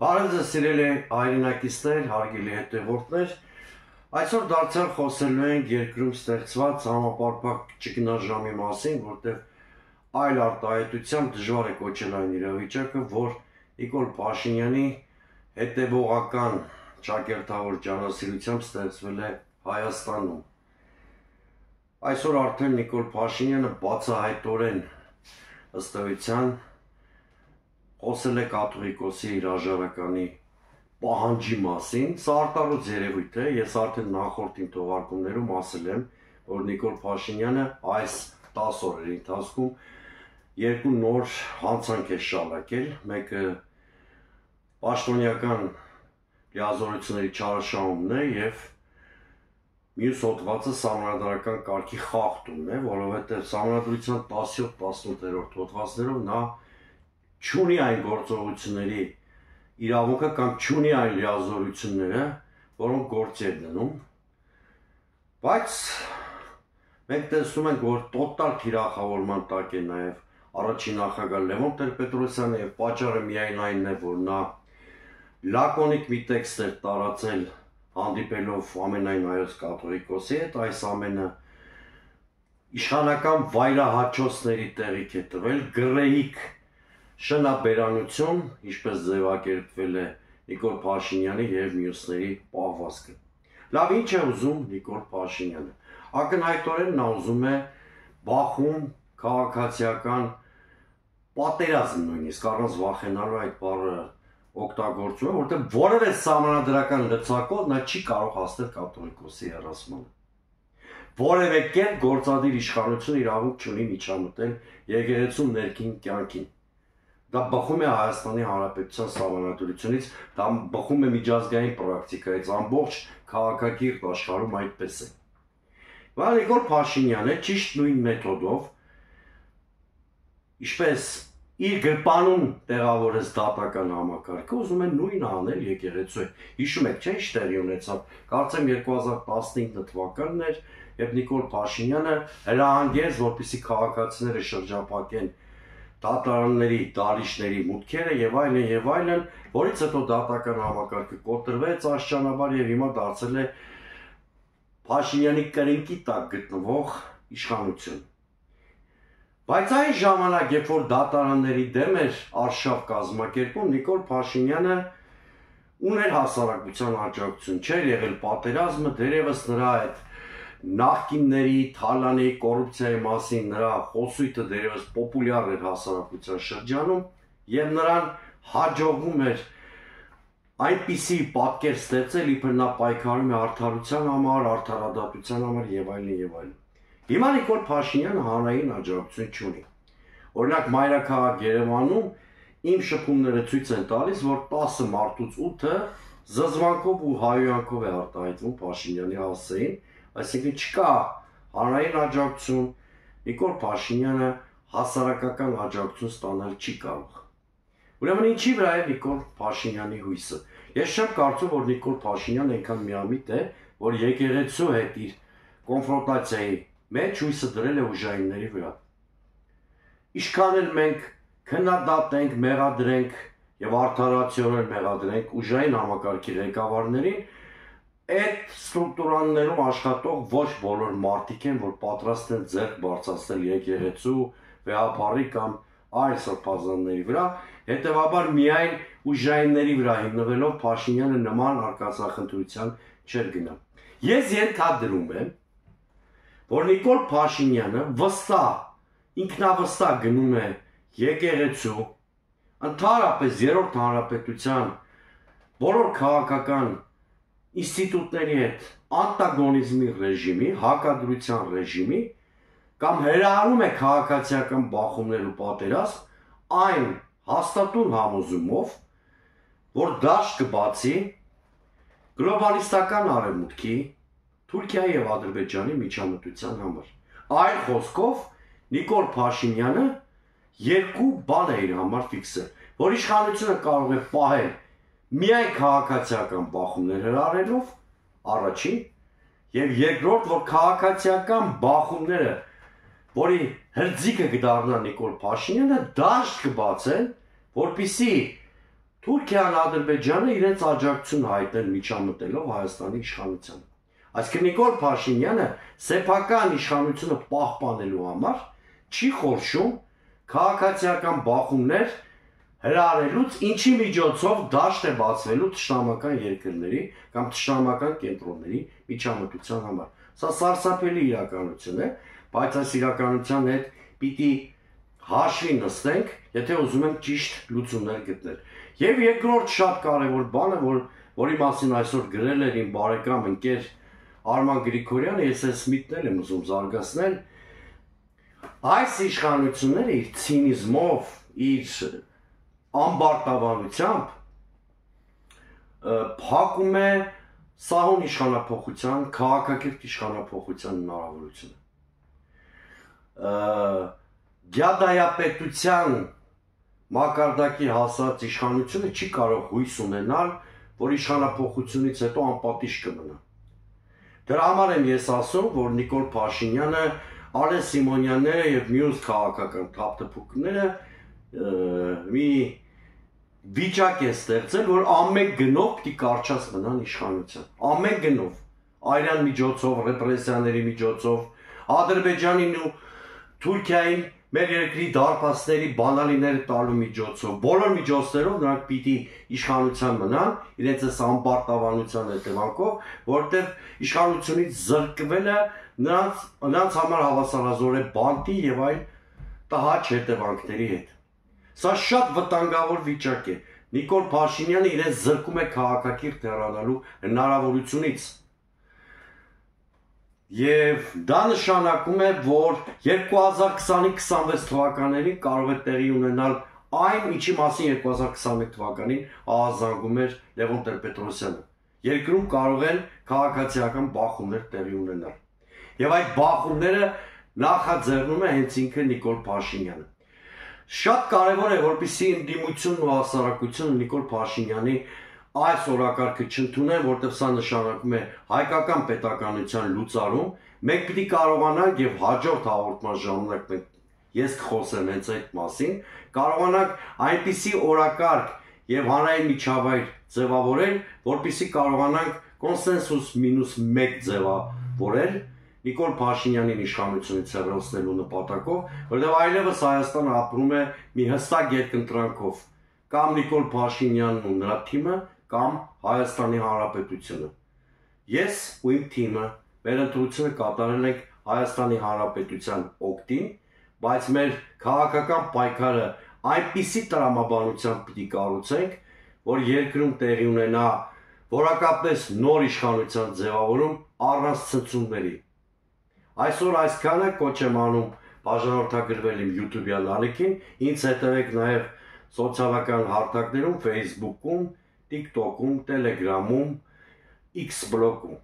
Բարև ձեզ սիրելի հայրենակիցներ, հարգելի հետևորդներ, այսօր դարձյալ խոսելու ենք երկրում ստեղծված համապարփակ ճգնաժամի մասին, որտեղ այլ արտահայտությամբ դժվար է կոչել այն իրավիճակը, որ Նիկոլ Փաշինյանի հետևողական ճակերտավոր ջանասիրությամբ ստեղծվել է Հայաստանում։ Այսօր արդեն Նիկոլ Փաշինյանը բացահայտորեն ըստ էության խոսել է կաթողիկոսի հրաժարականի պահանջի մասին, սա արտարոց երևույթ է, ես արդեն նախորդ իմ թողարկումներում ասել եմ, որ Նիկոլ Փաշինյանը այս 10 օրերի ընթացքում երկու նոր հանցանք է շալակել, մեկը պաշտոնյական լիազորությունների չարաշահումն է և մյուս հոդվածը սահմանադրական կարգի խախտումն է, որովհետև սահմանադրության 17-18-րդ հոդվածներով նա չունի այն գործողությունների իրավունքը կամ չունի այն լիազորությունները, որոնք գործի է դնում, բայց մենք տեսնում ենք, որ տոտալ թիրախավորման տակ է նաև առաջին նախագահ Լևոն Տեր-Պետրոսյանը և պատճառը միայն այնն է, որ նա լակոնիկ մի տեքստ էր տարածել հանդիպելով ամենայն հայոց կաթողիկոսի հետ, այս ամենը իշխանական վայրահաչոցների տեղիք է տվել, գռեհիկ շնաբերանություն, ինչպես ձևակերպվել է Նիկոլ Փաշինյանի և մյուսների պահվածքը։ Լավ, ինչ է ուզում Նիկոլ Փաշինյանը։ Ակնհայտորեն նա ուզում է բախում քաղաքացիական պատերազմ նույնիսկ, առանց վախենալու այդ բառը օգտագործում է, որտեղ որևէ սահմանադրական լծակով նա չի կարող հասնել կաթողիկոսի հեռացմանը։ Որևէ կերպ գործադիր իշխանությունը իրավունք չունի միջամտել եկեղեցու ներքին կյանքին։ Դա բխում է Հայաստանի Հանրապետության սահմանադրությունից, դա բխում է միջազգային պրակտիկայից, ամբողջ քաղաքակիրթ աշխարհում այդպես է։ Բայց Նիկոլ Փաշինյանը ճիշտ նույն մեթոդով, ինչպես իր գրպանում տեղավորեց դատական համակարգը, ուզում է նույնը անել եկեղեցու հետ։ Հիշում եք, չէ՞, ինչ տեղի ունեցավ։ Կարծեմ 2015 թվականն էր, երբ Նիկոլ Փաշինյանը հրահանգեց, որպեսզի քաղաքացիները շրջափակեն դատարանների, դալիչների մուտքերը եւ այլն, որից հետո դատական համակարգը կոտրվեց աստիճանաբար եւ հիմա դարձել է Փաշինյանի կրինկի տակ գտնվող իշխանություն։ Բայց այն ժամանակ, երբ որ դատարանների դեմ էր արշավ կազմակերպում, Նիկոլ Փաշինյանը ուներ հասարակության աջակցություն, չէր եղել պատերազմը, դերևս նրա այդ նախկինների թալանի կոռուպցիայի մասին նրա խոսույթը դերևս պոպուլյար էր հասարակության շրջանում եւ նրան հաջողվում էր այնպիսի պատկեր ստեղծել, իբր նա պայքարում է արդարության համար, արդարադատության համար եւ այլն։ Հիմա Նիկոլ Փաշինյանը հանրային աջակցություն չունի։ Օրինակ մայրաքաղաք Երևանում իմ շփումները ցույց են տալիս, որ 10 մարդուց 8-ը զզվանքով ու հայոյանքով է արտահայտվում Փաշինյանի հասցեին, այսինքն չկա հանրային աջակցություն, Նիկոլ Փաշինյանը հասարակական աջակցություն ստանալ չի կարող։ Ուրեմն ինչի վրա է Նիկոլ Փաշինյանի հույսը։ Ես չեմ կարծում, որ Նիկոլ Փաշինյանը այնքան միամիտ է, որ եկեղեցու հետ իր կոնֆրոնտացիայի մեջ հույսը դրել է ուժայինների վրա։ Ինչքան էլ մենք քննադատենք, մեղադրենք եւ արդարացիորեն մեղադրենք ուժային համակարգի ղեկավարներին, այդ ստրուկտուրաներում աշխատող ոչ բոլոր մարդիկ են, որ պատրաստ են ձեռք բարձրացնել եկեղեցու, վեհապարի կամ այլ սրբազանների վրա, հետևաբար միայն ուժայինների վրա հիմնվելով Փաշինյանը նման արկածախնդրության չէր գնա։ Ես ենթադրում եմ, որ Նիկոլ Փաշինյանը վստահ, ինքնավստահ գնում է եկեղեցու, ընդհանրապես երրորդ հանրապետության բոլոր քաղաքական ինստիտուտների հետ անտագոնիզմի ռեժիմի, հակադրության ռեժիմի կամ հրահարում է քաղաքացիական բախումներ ու պատերազմ այն հաստատուն համոզումով, որ դաշտ կբացի գլոբալիստական արևմուտքի, Թուրքիայի եւ Ադրբեջանի միջամտության համար։ Այլ խոսքով Նիկոլ Փաշինյանը երկու բան է իր համար ֆիքսել, որ իշխանությունը կարող է պահել միայն քաղաքացիական բախումներ հրահարելով առաջին եւ երկրորդ, որ քաղաքացիական բախումները, որի հրձիկը կդառնա Նիկոլ Փաշինյանը, դաշտ կբացեն, որպեսզի Թուրքիան, Ադրբեջանը իրենց աջակցություն հայտնել միջամտելով Հայաստանի իշխանությանը։ Այսինքն Նիկոլ Փաշինյանը սեփական իշխանությունը պահպանելու համար չի խորշում քաղաքացիական բախումներ հրահրելուց, ինչի միջոցով դաշտ է բացվելու թշնամական երկրների կամ թշնամական կենտրոնների միջամտության համար։ Սա սարսափելի իրականություն է, բայց այս իրականության հետ պիտի հաշվի նստենք, եթե ուզում ենք ճիշտ լուծումներ գտնել։ Եվ երկրորդ շատ կարևոր բանը, որի մասին այսօր գրել էր իմ բարեկամ ընկեր Արման Գրիգորյանը, ես այս միտքն եմ ուզում զարգացնել, այս իշխանությունները իր ցինիզմով, իր ամբարտավանությամբ փակում է սահուն իշխանափոխության, քաղաքակիրթ իշխանափոխության հնարավորությունը։ Գյադայապետության մակարդակի հասած իշխանությունը չի կարող հույս ունենալ, որ իշխանափոխությունից հետո անպատիժ կմնա։ Դրա համար եմ ես ասում, որ Նիկոլ Փաշինյանը, Արեն Սիմոնյանները եւ մյուս քաղաքական թափթփուկները մի վիճակ է ստեղծել, որ ամեն գնով պիտի կարճած մնան իշխանության։ Ամեն գնով, այրան միջոցով, ռեպրեսիաների միջոցով, Ադրբեջանին ու Թուրքիային մեր երկրի դարպասների բանալիները տալու միջոցով, բոլոր միջոցներով նրանք պիտի իշխանության մնան, իրենց այս ամբարտավանության հետևանքով, որտեղ իշխանությունից զրկվելը նրանց համար հավասարազոր է բանտի եւ այլ տհաճ հետևանքների հետ։ Սա շատ վտանգավոր վիճակ է։ Նիկոլ Փաշինյանը իրեն զրկում է քաղաքակիրթ հեռանալու հնարավորությունից։ Եվ դա նշանակում է, որ 2020-26 թվականներին կարող է տեղի ունենալ այն, ինչի մասին 2021 թվականին ահազանգում էր Լևոն Տեր-Պետրոսյանը։ Երկրում կարող են քաղաքացիական բախումներ տեղի ունենալ։ Եվ այդ բախումները նախաձեռնում է հենց ինքը Նիկոլ Փաշինյանը։ Շատ կարևոր է, որպեսզի ընդդիմությունն ու հասարակությունը Նիկոլ Փաշինյանի այս օրակարգը չընդունեն, որտեղ սա նշանակում է հայկական պետականության լուծարում, մենք պիտի կարողանանք եւ հաջորդ հաղորդման ժամանակ ես կխոսեմ հենց այդ մասին, կարողանանք այնպիսի օրակարգ եւ հանրային միջավայր ձևավորել, որպեսզի կարողանանք կոնսենսուս -1 ձևավորել Նիկոլ Փաշինյանին իշխանությունից հեռացնելու նպատակով, որտեղ այլևս Հայաստանը ապրում է մի հստակ երկընտրանքով, կամ Նիկոլ Փաշինյանն ու նրա թիմը, կամ Հայաստանի Հանրապետությունը։ Ես ու իմ թիմը մեր ընտրությունը կատարել ենք Հայաստանի Հանրապետության օգտին, բայց մեր քաղաքական պայքարը այնպիսի տրամաբանությամբ պիտի կառուցենք, որ երկրում տեղի ունենա որակապես նոր իշխանության ձևավորում առանց ցնցումների։ Այսօր այսքանը, կոչ եմ անում բաժանորդագրվել իմ YouTube-յան ալիքին, ինձ հետևեք նաև սոցիալական հարթակներում, Facebook-ում, TikTok-ում, Telegram-ում, X-Block-ում։